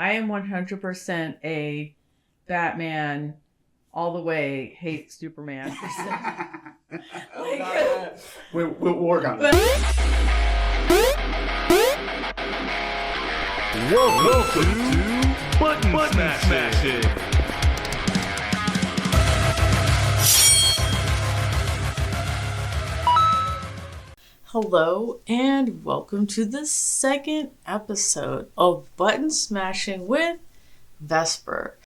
I am 100% a Batman all the way, hate Superman. We'll work on that. Welcome to Button Smashing. Hello and welcome to the second episode of Button Smashing with Vesper.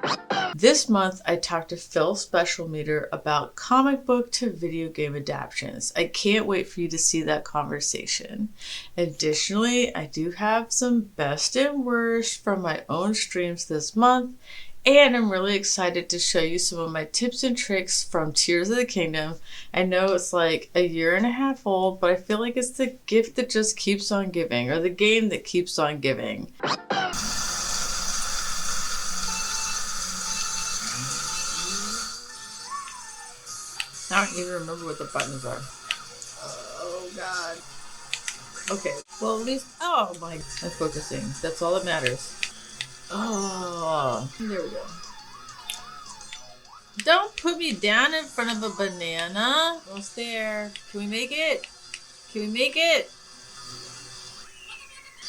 This month I talked to Phil Specialmeter about comic book to video game adaptations. I can't wait for you to see that conversation. Additionally, I do have some best and worst from my own streams this month, and I'm really excited to show you some of my tips and tricks from Tears of the Kingdom. I know it's like a year and a half old, but I feel like it's the gift that just keeps on giving, or the game that keeps on giving. I don't even remember what the buttons are. Oh, God. Okay, well, at least... Oh, my... I'm focusing. That's all that matters. Oh, there we go. Don't put me down in front of a banana. Almost there. Can we make it? Can we make it?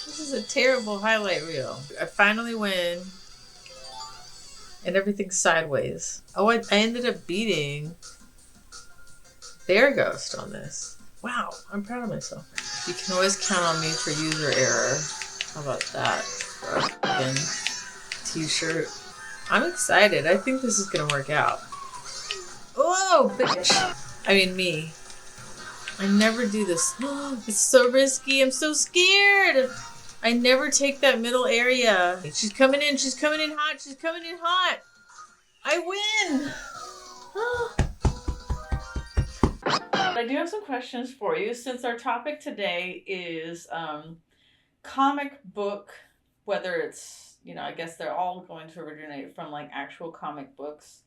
This is a terrible highlight reel. I finally win. And everything's sideways. Oh, I ended up beating Bear Ghost on this. Wow, I'm proud of myself. You can always count on me for user error. How about that? For a fucking t-shirt. I'm excited. I think this is gonna work out. Whoa, bitch. I mean, me. I never do this. It's so risky. I'm so scared. I never take that middle area. She's coming in. She's coming in hot. She's coming in hot. I win. I do have some questions for you, since our topic today is comic book, whether it's, I guess they're all going to originate from like actual comic books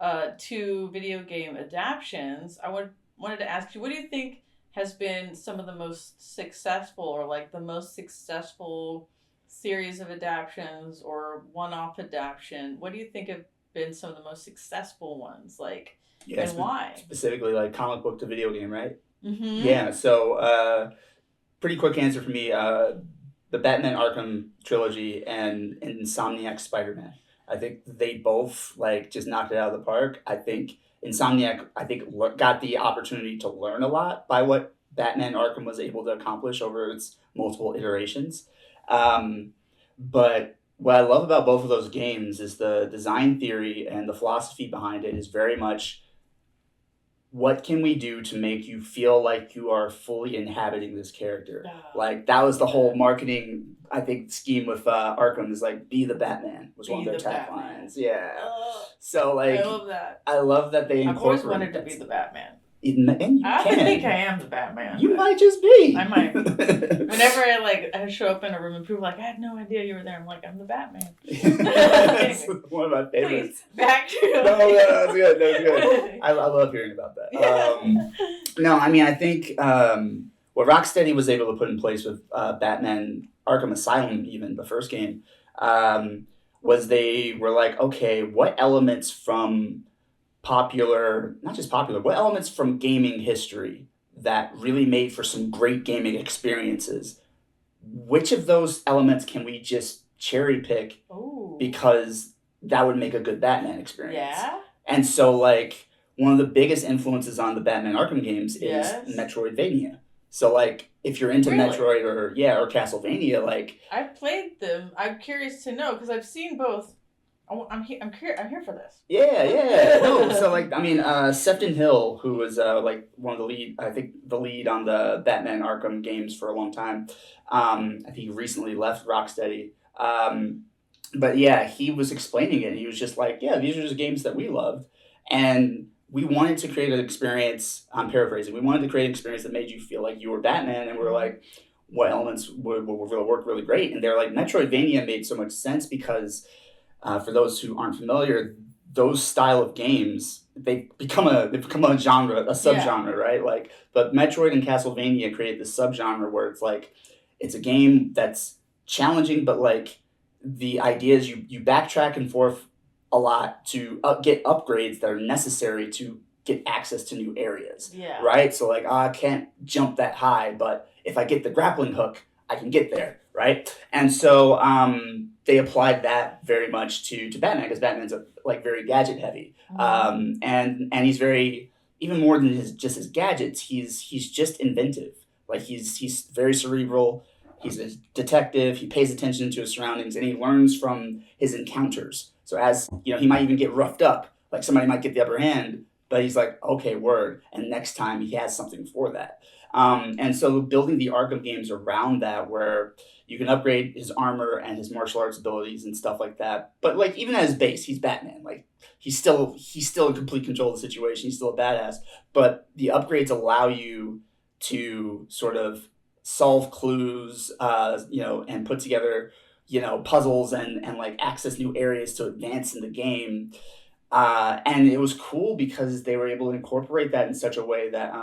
to video game adaptations. I wanted to ask you, what do you think has been some of the most successful, or like the most successful series of adaptations or one-off adaptation? What do you think have been some of the most successful ones? Like, and why? Specifically, like comic book to video game, right? Mm-hmm. Yeah, so pretty quick answer for me. The Batman Arkham trilogy and Insomniac Spider-Man. I think they both just knocked it out of the park. I think Insomniac got the opportunity to learn a lot by what Batman Arkham was able to accomplish over its multiple iterations. But what I love about both of those games is the design theory and the philosophy behind it is very much, what can we do to make you feel like you are fully inhabiting this character? That was the whole marketing, I think, scheme with Arkham, is be the Batman was one of their taglines. Yeah. So I love that. I love that they I've always incorporated wanted to be the Batman. And you I can. think I am the Batman. You might just be. I might. Whenever I show up in a room and people are like, I had no idea you were there. I'm like, I'm the Batman. That's one of my favorites. Please, back to you. No, that was good. That was good. I love hearing about that. No, I mean, I think what Rocksteady was able to put in place with Batman Arkham Asylum, even the first game, was they were like, okay, what elements from what elements from gaming history that really made for some great gaming experiences, which of those elements can we just cherry pick? Ooh. Because that would make a good Batman experience. Yeah. And so one of the biggest influences on the Batman Arkham games is Metroidvania. So if you're into Metroid or Castlevania, I've played them. I'm curious to know because I've seen both. I'm here for this. Yeah. No, so Sefton Hill, who was one of the lead on the Batman Arkham games for a long time. I think he recently left Rocksteady. But yeah, he was explaining it. He was just like, yeah, these are just games that we loved, and we wanted to create an experience. I'm paraphrasing. We wanted to create an experience that made you feel like you were Batman, and we were like, what elements would work really great? And they're like, Metroidvania made so much sense because. For those who aren't familiar, those style of games, they've become a genre, a subgenre, right? But Metroid and Castlevania created this subgenre where it's a game that's challenging, but the idea is you backtrack and forth a lot to get upgrades that are necessary to get access to new areas. Yeah. Right? So like, I can't jump that high, but if I get the grappling hook, I can get there. Right? And so they applied that very much to Batman, because Batman's like very gadget heavy. And he's very, even more than just his gadgets, he's just inventive. Like he's very cerebral. He's a detective. He pays attention to his surroundings, and he learns from his encounters. So as he might even get roughed up. Like somebody might get the upper hand, but he's like, okay, word. And next time he has something for that. And so building the Arkham games around that, where you can upgrade his armor and his martial arts abilities and stuff like that. But like even at his base, he's Batman. Like he's still in complete control of the situation. He's still a badass. But the upgrades allow you to sort of solve clues, and put together, puzzles and like access new areas to advance in the game. And it was cool because they were able to incorporate that in such a way that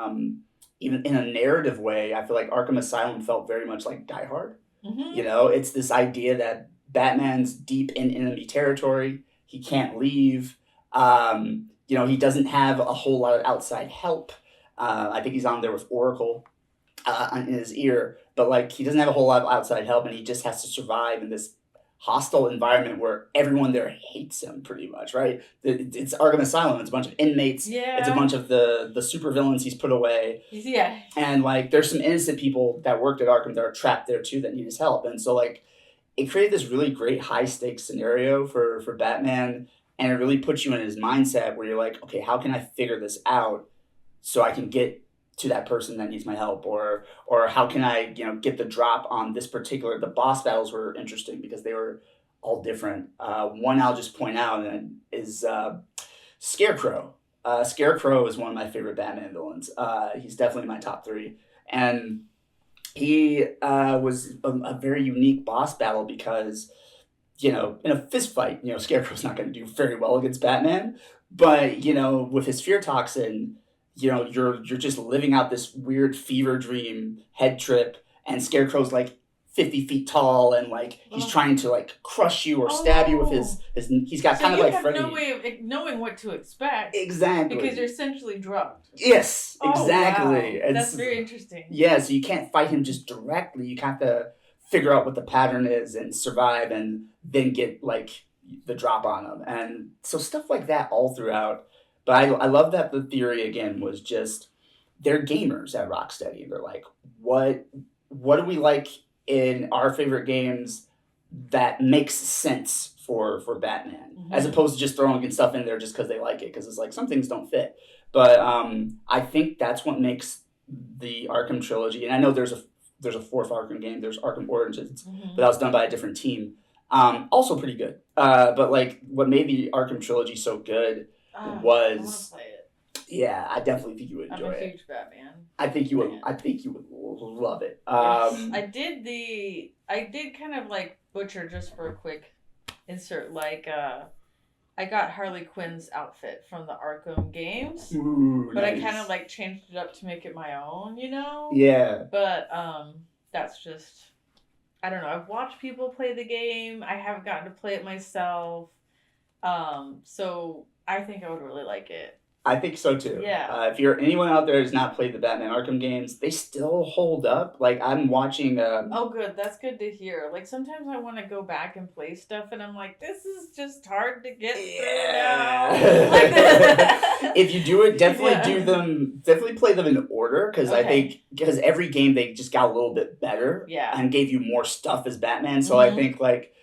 even in a narrative way, I feel like Arkham Asylum felt very much like Die Hard. It's this idea that Batman's deep in enemy territory. He can't leave. He doesn't have a whole lot of outside help. I think he's on there with Oracle in his ear, but like he doesn't have a whole lot of outside help, and he just has to survive in this hostile environment where everyone there hates him pretty much, right? It's Arkham Asylum. It's a bunch of inmates. Yeah. It's a bunch of the supervillains he's put away. Yeah. And like there's some innocent people that worked at Arkham that are trapped there too that need his help. And so like it created this really great high stakes scenario for Batman, and it really puts you in his mindset where you're like, okay, how can I figure this out so I can get to that person that needs my help, or how can I get the drop on this particular. The boss battles were interesting because they were all different. One I'll just point out is Scarecrow. Scarecrow is one of my favorite Batman villains. He's definitely my top 3, and he was a very unique boss battle because in a fist fight, Scarecrow's not going to do very well against Batman, but with his fear toxin, you're just living out this weird fever dream head trip, and Scarecrow's like 50 feet tall, and like he's trying to like crush you or stab you with his he's got kind of like Freddy. You have no way of knowing what to expect. Exactly. Because you're essentially drugged. Yes, exactly. Wow. That's very interesting. Yeah, so you can't fight him just directly. You have to figure out what the pattern is and survive, and then get like the drop on him. And so stuff like that all throughout. But I love that the theory, again, was just they're gamers at Rocksteady. They're like, what do we like in our favorite games that makes sense for Batman, as opposed to just throwing stuff in there just because they like it, because it's like some things don't fit. But I think that's what makes the Arkham trilogy, and I know there's a 4th Arkham game, there's Arkham Origins, but that was done by a different team. Also pretty good. But like what made the Arkham trilogy so good was, I want to play it. Yeah, I definitely think you would enjoy it. I'm a huge Batman. I think you would. I think you would love it. I did kind of like butcher, just for a quick insert. Like I got Harley Quinn's outfit from the Arkham games, but nice. I kind of like changed it up to make it my own. Yeah. But that's just, I don't know. I've watched people play the game. I haven't gotten to play it myself. So I think I would really like it. I think so too. Yeah. If you're anyone out there who's not played the Batman Arkham games, they still hold up. Like I'm watching. Oh, good. That's good to hear. Like sometimes I want to go back and play stuff, and I'm like, this is just hard to get through now. If you do it, definitely do them. Definitely play them in order, because I think every game they just got a little bit better. Yeah. And gave you more stuff as Batman. So I think like,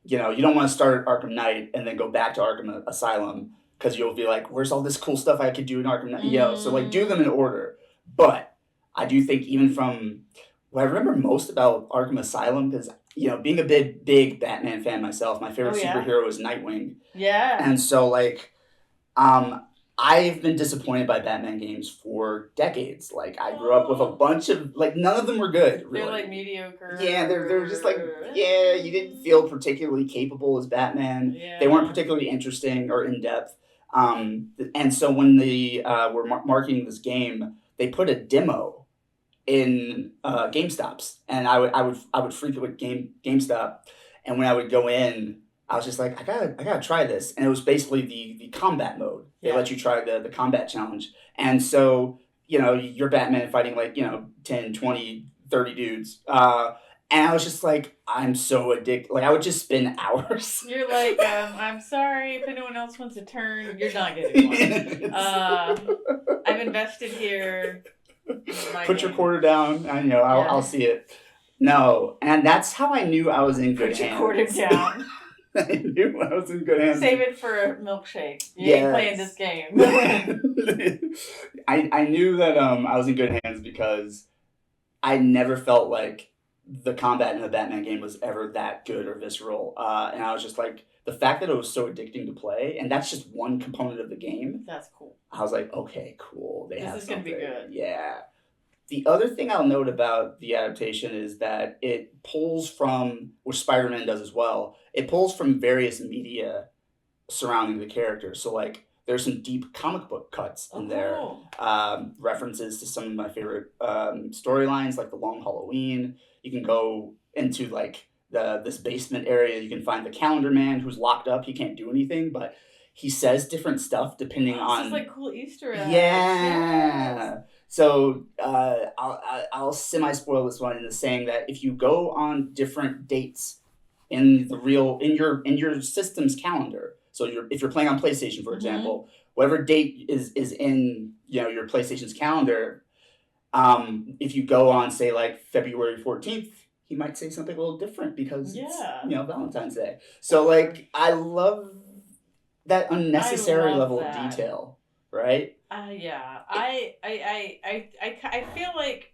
you don't want to start at Arkham Knight and then go back to Arkham Asylum, because you'll be like, where's all this cool stuff I could do in Arkham Knight? So like do them in order. But I do think even from what I remember most about Arkham Asylum, because, being a big Batman fan myself, my favorite superhero is Nightwing. Yeah. And so like, I've been disappointed by Batman games for decades. Like I grew up with a bunch of, like, none of them were good, really. They're like mediocre. Yeah, they're just like, you didn't feel particularly capable as Batman. Yeah. They weren't particularly interesting or in-depth. And so when they were marketing this game, they put a demo in GameStops, and I would frequent GameStop, And when I would go in, I was just like, I gotta try this. And it was basically the combat mode. They let you try the combat challenge. And so, you're Batman fighting 10, 20, 30 dudes. And I was just like, I'm so addicted. Like, I would just spend hours. You're like, I'm sorry if anyone else wants a turn, you're not getting one. I've invested here. Put your quarter down, and I'll see it. No, and that's how I knew I was in good hands. Put your quarter down. I knew I was in good hands. Save it for a milkshake. You ain't playing this game. I knew that I was in good hands because I never felt like the combat in the Batman game was ever that good or visceral. And I was just like, the fact that it was so addicting to play, and that's just one component of the game. That's cool. I was like, okay, cool. This is going to be good. Yeah. The other thing I'll note about the adaptation is that it pulls from, which Spider-Man does as well, it pulls from various media surrounding the character. So, like, there's some deep comic book cuts in there. References to some of my favorite storylines, like The Long Halloween. You can go into, like, this basement area. You can find the Calendar Man who's locked up. He can't do anything, but he says different stuff depending on... This is like cool Easter eggs. Yeah. Yes. So I'll semi-spoil this one in the saying that if you go on different dates in your system's calendar, so if you're playing on PlayStation, for example, whatever date is in your PlayStation's calendar, if you go on, say, like February 14th, he might say something a little different because it's Valentine's Day. So, like, I love that unnecessary level of detail, right? Yeah. I feel like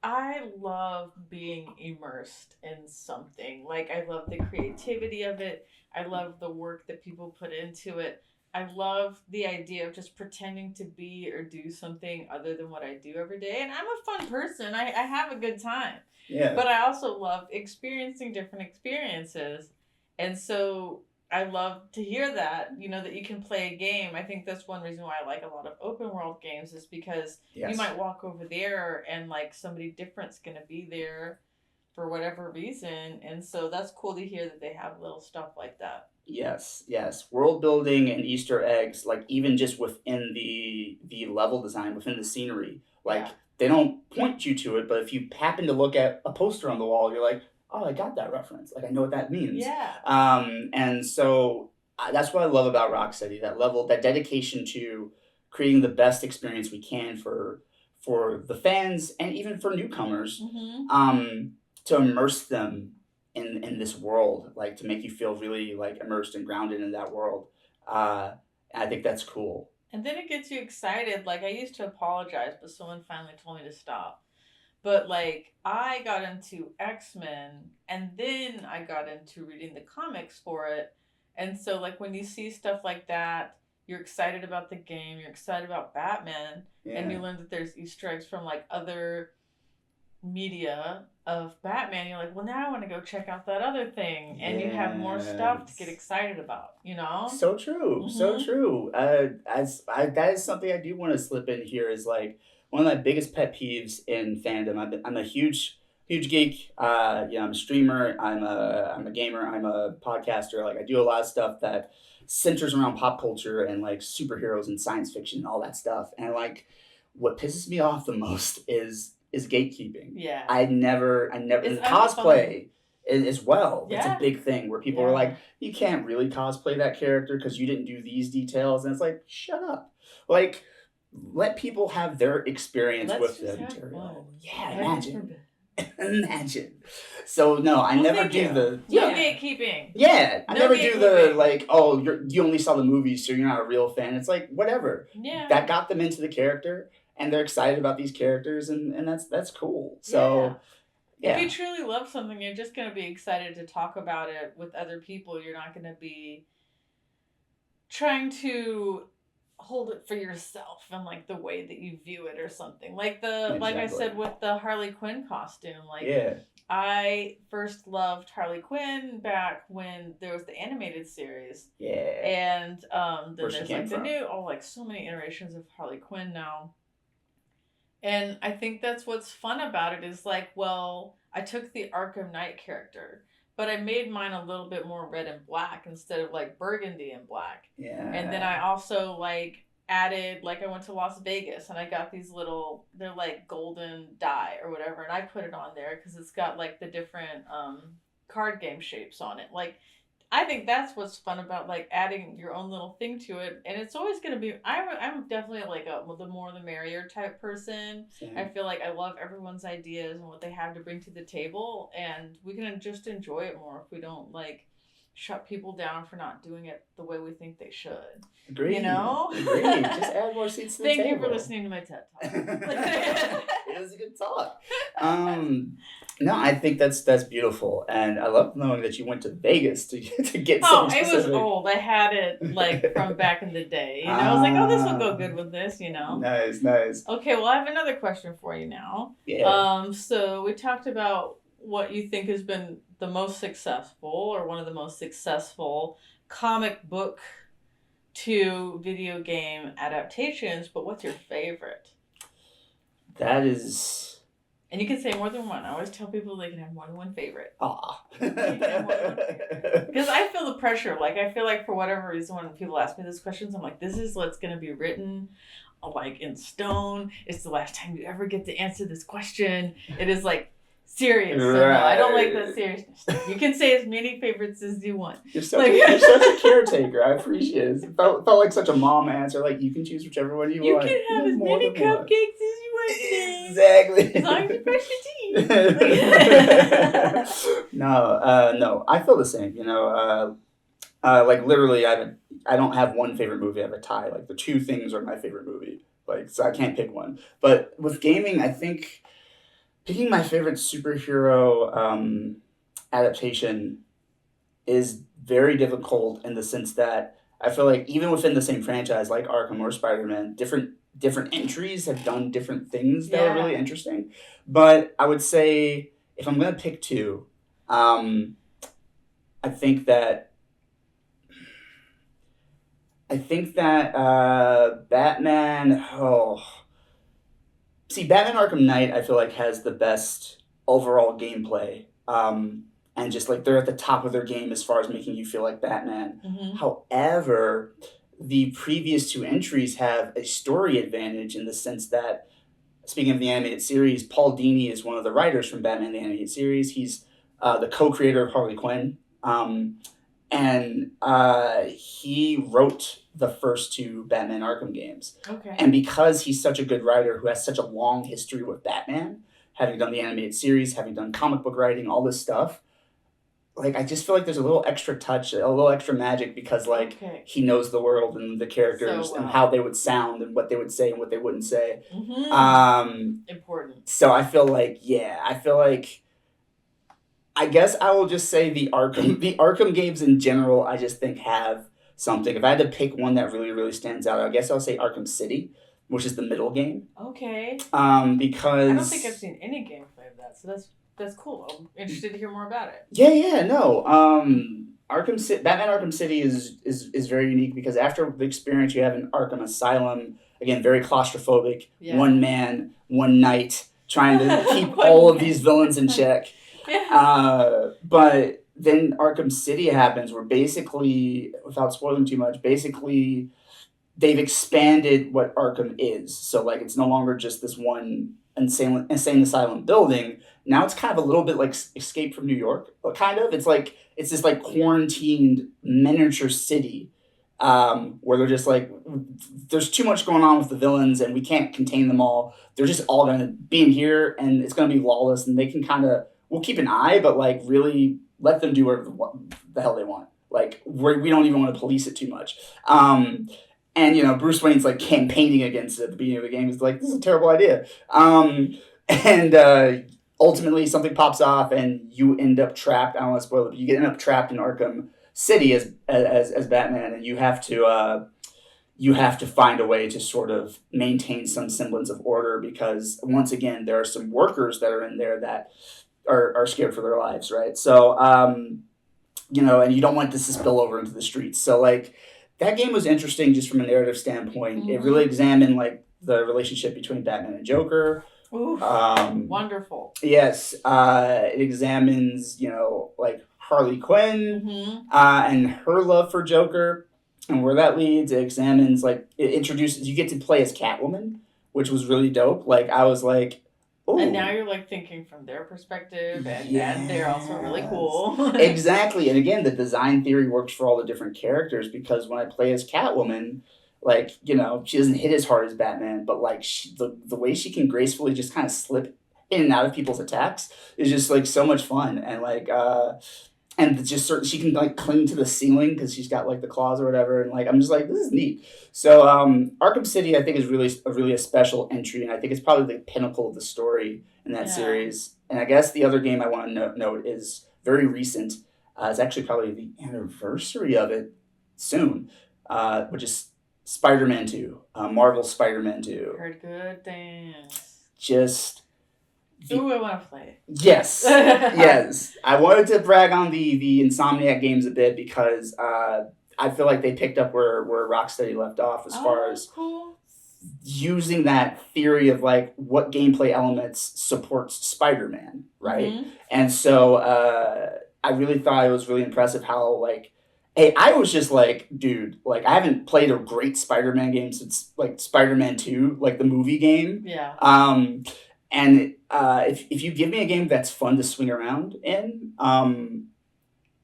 I love being immersed in something. Like, I love the creativity of it. I love the work that people put into it. I love the idea of just pretending to be or do something other than what I do every day. And I'm a fun person. I have a good time. Yeah. But I also love experiencing different experiences. And so I love to hear that, that you can play a game. I think that's one reason why I like a lot of open world games is because you might walk over there and, like, somebody different's going to be there for whatever reason. And so that's cool to hear that they have little stuff like that. Yes. World building and Easter eggs, like, even just within the level design, within the scenery, like, they don't point you to it, but if you happen to look at a poster on the wall, you're like, oh, I got that reference. Like, I know what that means. Yeah. And so that's what I love about Rocksteady, that dedication to creating the best experience we can for the fans and even for newcomers, to immerse them in this world, like, to make you feel really, like, immersed and grounded in that world. I think that's cool. And then it gets you excited. Like, I used to apologize, but someone finally told me to stop. But, like, I got into X-Men, and then I got into reading the comics for it. And so, like, when you see stuff like that, you're excited about the game, you're excited about Batman, and you learn that there's Easter eggs from, like, other media of Batman. You're like, well, now I want to go check out that other thing. And you have more stuff to get excited about, So true. So true. That is something I do want to slip in here is, like, one of my biggest pet peeves in fandom. I'm a huge geek. I'm a streamer. I'm a gamer. I'm a podcaster. Like, I do a lot of stuff that centers around pop culture and, like, superheroes and science fiction and all that stuff. And, like, what pisses me off the most is gatekeeping. Yeah. I never. And cosplay as well. Yeah. It's a big thing where people are like, you can't really cosplay that character because you didn't do these details, and it's like, shut up. Like, let people have their experience with the material. Yeah, imagine. So no, I never do the gatekeeping. Yeah, I never do the, like, oh, you only saw the movies, so you're not a real fan. It's like, whatever. Yeah. That got them into the character, and they're excited about these characters, and that's cool. So if you truly love something, you're just going to be excited to talk about it with other people. You're not going to be trying to hold it for yourself and, like, the way that you view it or something. Like like I said with the Harley Quinn costume. Like, I first loved Harley Quinn back when there was the animated series. Yeah. And then there's, like, the new, so many iterations of Harley Quinn now. And I think that's what's fun about it is, like, well, I took the Arkham Knight character, but I made mine a little bit more red and black instead of like burgundy and black. Yeah. And then I also like added, like I went to Las Vegas and I got these little, they're like golden dye or whatever, and I put it on there because it's got like the different card game shapes on it. Like I think that's what's fun about like adding your own little thing to it, and it's always gonna be. I'm definitely like the more the merrier type person. Same. I feel like I love everyone's ideas and what they have to bring to the table, and we can just enjoy it more if we don't like shut people down for not doing it the way we think they should. Agreed. You know? Agreed. Just add more seats to the Thank table. you for listening to my TED Talk. It was a good talk. No, I think that's beautiful, and I love knowing that you went to Vegas to get Oh, something it was specific. old. I had it like from back in the day. You know, I was like, oh, this will go good with this. You know. Nice. Okay, well, I have another question for you now. Yeah. So we talked about what you think has been the most successful or one of the most successful comic book to video game adaptations, but what's your favorite? That is. And you can say more than one. I always tell people they can have more than one favorite. Ah. Because I feel the pressure. Like, I feel like for whatever reason, when people ask me these questions, I'm like, this is what's going to be written like in stone. It's the last time you ever get to answer this question. It is like serious. So no, I don't like that seriousness. You can say as many favorites as you want. You're such a caretaker. I appreciate it. It felt like such a mom answer. Like, you can choose whichever one you want. You can have as many cupcakes as you want. Exactly. As long as you brush your teeth. No. I feel the same. You know, like literally, I don't have one favorite movie. I have a tie. Like the two things are my favorite movie. Like, so I can't pick one. But with gaming, I think picking my favorite superhero adaptation is very difficult in the sense that I feel like even within the same franchise, like Arkham or Spider-Man, different entries have done different things that are really interesting. But I would say if I'm going to pick two, I think that Batman. Batman Arkham Knight, I feel like, has the best overall gameplay. And just like they're at the top of their game as far as making you feel like Batman. Mm-hmm. However, the previous two entries have a story advantage in the sense that, speaking of the animated series, Paul Dini is one of the writers from Batman the Animated Series. He's the co-creator of Harley Quinn. And he wrote the first two Batman Arkham games. Okay. And because he's such a good writer who has such a long history with Batman, having done the animated series, having done comic book writing, all this stuff, like I just feel like there's a little extra touch, a little extra magic because he knows the world and the characters and how they would sound and what they would say and what they wouldn't say. Mm-hmm. Important. So I feel like I guess I will just say the Arkham games in general, I just think have something. If I had to pick one that really, really stands out, I guess I'll say Arkham City, which is the middle game. Okay. Because I don't think I've seen any gameplay of that, so that's cool. I'm interested to hear more about it. No. Batman Arkham City is very unique because after the experience you have in Arkham Asylum, again, very claustrophobic, one man, one night, trying to keep all of these villains in check. Yeah. But then Arkham City happens where basically, without spoiling too much, basically they've expanded what Arkham is. So like it's no longer just this one insane asylum building. Now it's kind of a little bit like Escape from New York, but kind of. It's this like quarantined miniature city where they're just like, there's too much going on with the villains and we can't contain them all. They're just all going to be in here and it's going to be lawless and they can we'll keep an eye, but like really let them do whatever the hell they want. Like we don't even want to police it too much. And Bruce Wayne's like campaigning against it at the beginning of the game. He's like, this is a terrible idea. And ultimately something pops off and you end up trapped. I don't want to spoil it, but you end up trapped in Arkham City as Batman, and you have to find a way to sort of maintain some semblance of order because once again there are some workers that are in there that are scared for their lives, right? So and you don't want this to spill over into the streets. So like that game was interesting just from a narrative standpoint. Mm-hmm. It really examined like the relationship between Batman and Joker. Oof, wonderful. Yes, it examines like Harley Quinn, Mm-hmm. and her love for Joker, and where that leads. It examines, like, it introduces, you get to play as Catwoman, which was really dope. Like, I was like, ooh. And now you're like thinking from their perspective, and they're also really cool. Exactly. And again, the design theory works for all the different characters, because when I play as Catwoman, like, you know, she doesn't hit as hard as Batman, but like the way she can gracefully just kind of slip in and out of people's attacks is just like so much fun. And like and just she can like cling to the ceiling because she's got like the claws or whatever, and like I'm just like, this is neat. So Arkham City, I think, is really a special entry, and I think it's probably the pinnacle of the story in that series. And I guess the other game I want to note is very recent. It's actually probably the anniversary of it soon, which is Spider-Man 2, Marvel Spider-Man 2. Heard good things. Just Ooh, I want to play it. Yes, yes. I wanted to brag on the Insomniac games a bit, because I feel like they picked up where Rocksteady left off as far as cool. using that theory of like what gameplay elements supports Spider-Man, right? Mm-hmm. And so I really thought it was really impressive how, like, hey, I was just like, dude, like, I haven't played a great Spider-Man game since like Spider-Man 2, like the movie game. Yeah. And if you give me a game that's fun to swing around in,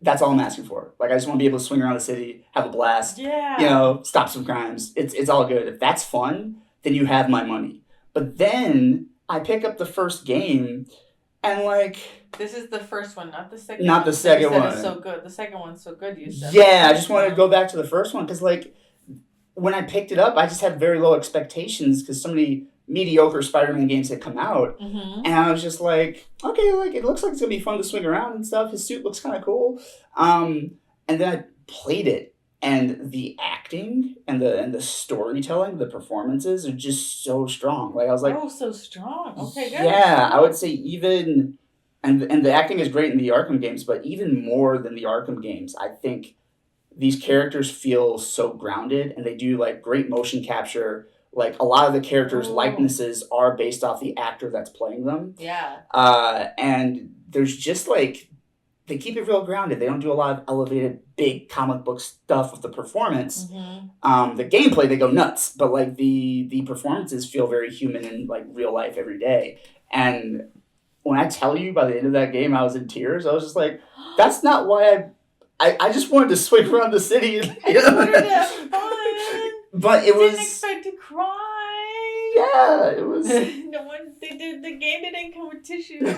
that's all I'm asking for. Like, I just want to be able to swing around the city, have a blast, you know, stop some crimes. It's all good. If that's fun, then you have my money. But then I pick up the first game, and like, this is the first one, not the second. Not the second one. It's so good. The second one's so good. You said. Yeah, I just wanted to go back to the first one, because like when I picked it up, I just had very low expectations because so many mediocre Spider-Man games had come out, and I was just like, okay, like, it looks like it's gonna be fun to swing around and stuff. His suit looks kind of cool, and then I played it, and the acting and the storytelling, the performances are just so strong. Like, I was like, oh, so strong. Okay, good. Yeah, I would say even, and the acting is great in the Arkham games, but even more than the Arkham games, I think these characters feel so grounded, and they do like great motion capture. Like, a lot of the characters' likenesses are based off the actor that's playing them. Yeah. And there's just like, they keep it real grounded. They don't do a lot of elevated, big comic book stuff with the performance. Mm-hmm. The gameplay, they go nuts, but like the performances feel very human in like real life every day. And when I tell you, by the end of that game, I was in tears. I was just like, that's not why I just wanted to swing around the city. I just wanted to have fun. But it was. Didn't expect to cry. Yeah, it was. No one. The game didn't come with tissues. What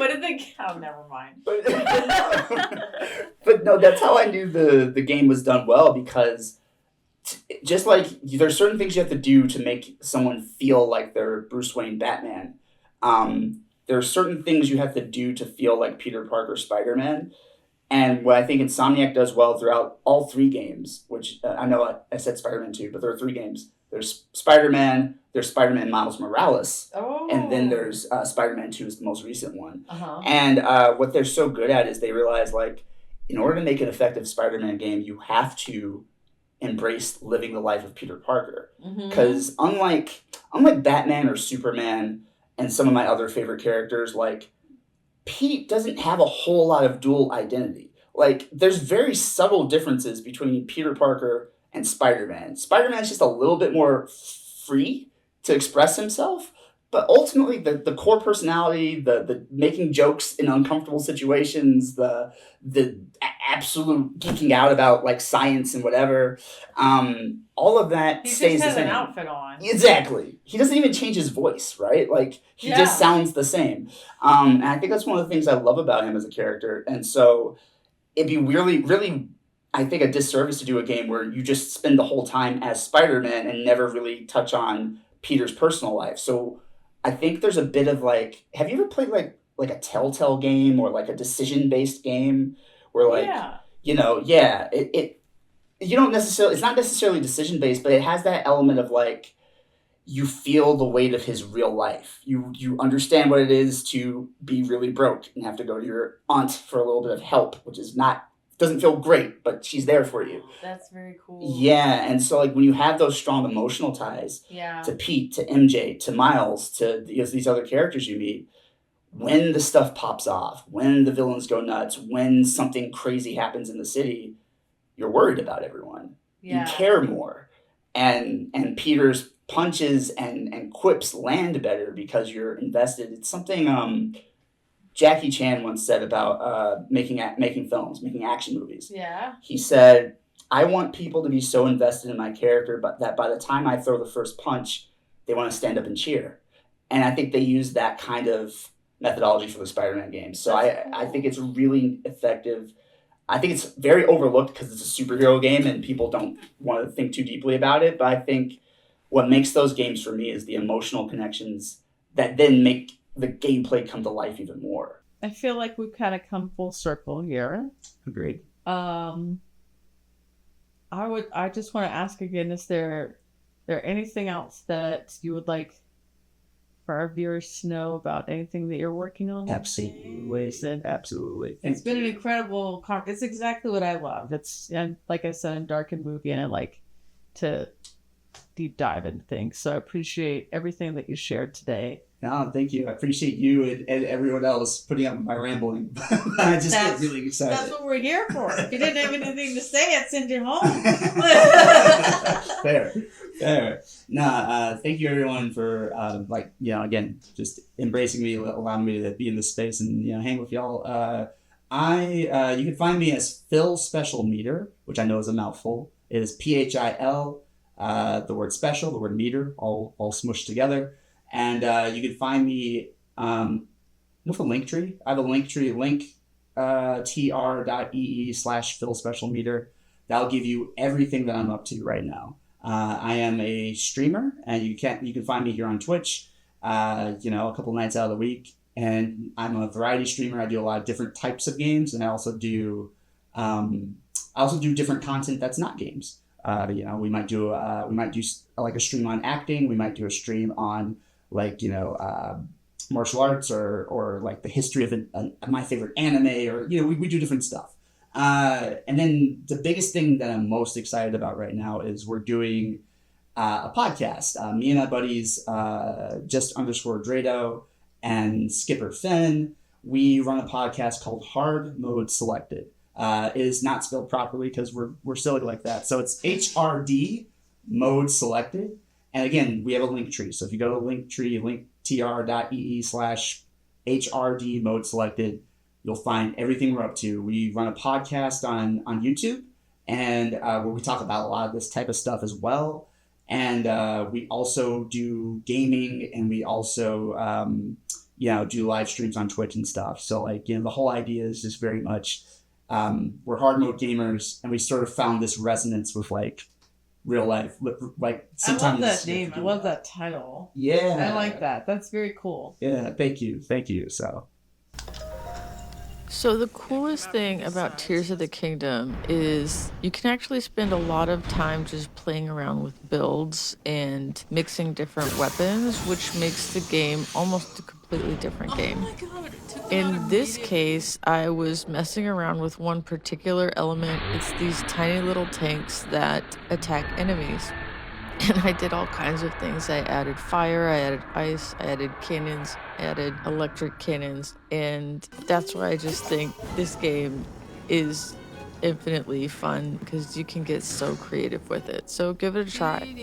did the? Oh, never mind. But no, that's how I knew the game was done well, because just like there's certain things you have to do to make someone feel like they're Bruce Wayne Batman. There are certain things you have to do to feel like Peter Parker Spider-Man. And what I think Insomniac does well throughout all three games, which I know I said Spider-Man 2, but there are three games. There's Spider-Man, there's Spider-Man Miles Morales, and then there's Spider-Man 2 is the most recent one. And what they're so good at is they realize, like, in order to make an effective Spider-Man game, you have to embrace living the life of Peter Parker. Because unlike Batman or Superman and some of my other favorite characters, like, Pete doesn't have a whole lot of dual identity. Like, there's very subtle differences between Peter Parker and Spider-Man. Spider-Man's just a little bit more free to express himself, but ultimately the core personality, the making jokes in uncomfortable situations, the absolute geeking out about like science and whatever, all of that stays the same. He just has an outfit on. Exactly. He doesn't even change his voice, right? Like, he just sounds the same. And I think that's one of the things I love about him as a character. And so it'd be really, I think, a disservice to do a game where you just spend the whole time as Spider-Man and never really touch on Peter's personal life. So I think there's a bit of like, have you ever played like a Telltale game or like a decision-based game where like, you know, you don't necessarily, it's not necessarily decision-based, but it has that element of like, you feel the weight of his real life. You understand what it is to be really broke and have to go to your aunt for a little bit of help, which is doesn't feel great, but she's there for you. That's very cool. Yeah, and so like when you have those strong emotional ties to Pete, to MJ, to Miles, to these other characters you meet, when the stuff pops off, when the villains go nuts, when something crazy happens in the city, you're worried about everyone. Yeah. You care more. And Peter's punches and quips land better because you're invested. It's something Jackie Chan once said about making films, making action movies. Yeah. He said, I want people to be so invested in my character but that by the time I throw the first punch, they want to stand up and cheer. And I think they use that kind of methodology for the Spider-Man games. So I think it's really effective. I think it's very overlooked because it's a superhero game and people don't want to think too deeply about it. But I think what makes those games for me is the emotional connections that then make the gameplay come to life even more. I feel like we've kind of come full circle here. Agreed. I just want to ask again, is there anything else that you would like for our viewers to know about anything that you're working on? Absolutely. Absolutely. It's been an incredible It's exactly what I love. And like I said, I'm dark and movie, and I like to deep dive into things. So I appreciate everything that you shared today. No, thank you. I appreciate you and everyone else putting up with my rambling. I just get really excited. That's what we're here for. If you didn't have anything to say, I'd send you home. Fair. Thank you everyone for again, just embracing me, allowing me to be in this space and hang with y'all. You can find me as Phil Special Meter, which I know is a mouthful. It is PHIL, the word special, the word meter, all smushed together. And you can find me with a link tree. I have a link tree, tr.ee/Phil Special Meter. That'll give you everything that I'm up to right now. I am a streamer, and you can find me here on Twitch, a couple nights out of the week. And I'm a variety streamer. I do a lot of different types of games, and I also do different content that's not games. We might do like a stream on acting. We might do a stream on martial arts or like the history of my favorite anime, or we do different stuff. And then the biggest thing that I'm most excited about right now is we're doing a podcast. Me and my buddies, just_Drado and Skipper Finn, we run a podcast called Hard Mode Selected. It is not spelled properly because we're silly like that. So it's HRD Mode Selected. And again, we have a link tree. So if you go to Linktree, tr.ee/HRD Mode Selected, you'll find everything we're up to. We run a podcast on YouTube, and where we talk about a lot of this type of stuff as well. And we also do gaming, and we also do live streams on Twitch and stuff. So the whole idea is just very much we're hard mode gamers, and we sort of found this resonance with real life. Sometimes I love that name. I love that title. Yeah, I like that. That's very cool. Yeah, thank you. So the coolest thing about Tears of the Kingdom is you can actually spend a lot of time just playing around with builds and mixing different weapons, which makes the game almost a completely different game. Oh my God, in this case, I was messing around with one particular element. It's these tiny little tanks that attack enemies. And I did all kinds of things. I added fire, I added ice, I added cannons, I added electric cannons. And that's why I just think this game is infinitely fun because you can get so creative with it. So give it a try.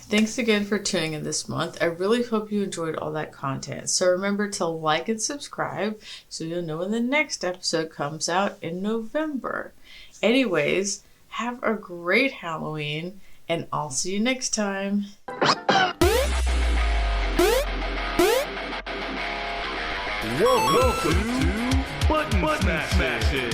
Thanks again for tuning in this month. I really hope you enjoyed all that content. So remember to like and subscribe so you'll know when the next episode comes out in November. Anyways, have a great Halloween, and I'll see you next time. Welcome to Button Smashes.